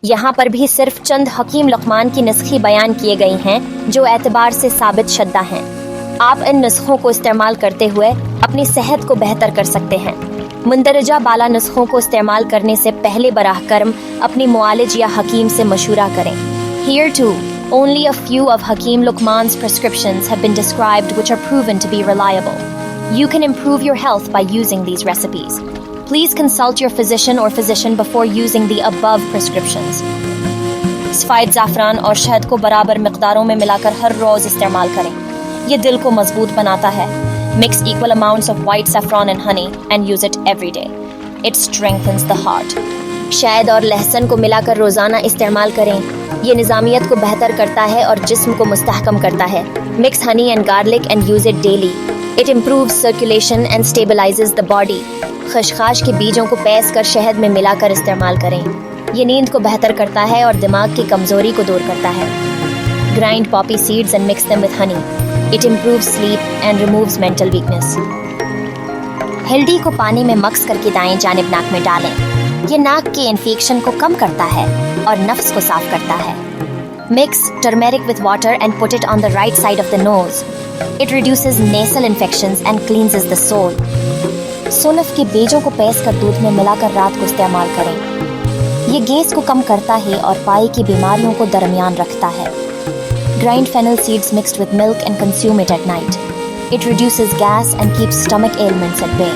यहाँ पर भी सिर्फ चंद हकीम लुक़मान की नुस्खे बयान किए गए हैं जो एतबार से साबित शुदा हैं। आप इन नुस्खों को इस्तेमाल करते हुए अपनी सेहत को बेहतर कर सकते हैं। मुंदरजा बाला नुस्खों को इस्तेमाल करने से पहले बराह करम अपनी मुआलिज या हकीम से मशूरा करें। Here too, only a few of Hakim Luqman's prescriptions have been described which are proven to be reliable. You can improve your health by using these recipes. Please consult your physician or physician before using the above prescriptions. सफ़ेद ज़ाफ़रान और शहद को बराबर मिक़दारों में मिलाकर हर रोज़ इस्तेमाल करें। ये दिल को मजबूत बनाता है। Mix equal amounts of white saffron and honey and use it every day. It strengthens the heart. शहद और लहसुन को मिलाकर रोज़ाना इस्तेमाल करें। ये निज़ामियत को बेहतर करता है और जिस्म को मुस्तहकम करता है। Mix honey and garlic and use it daily. It improves circulation and stabilizes the body. खशखाश के बीजों को पीस कर शहद में मिलाकर इस्तेमाल करें। ये नींद को बेहतर करता है और दिमाग की कमज़ोरी को दूर करता है। Grind poppy seeds and mix them with honey. It improves sleep and removes mental weakness. हल्दी को पानी में मक्स करके दाएं जानिब नाक में डालें। ये नाक के इन्फेक्शन को कम करता है और नफ्स को साफ करता है। Mix turmeric with water and put it on the right side of the nose. It reduces nasal infections and cleanses the soul. सोलफ के बीजों को पीस कर दूध में मिलाकर रात को इस्तेमाल करें। ये गैस को कम करता है और पाई की बीमारियों को दरमियान रखता है। Grind fennel seeds mixed with milk and consume it at night. It reduces gas and keeps stomach ailments at bay.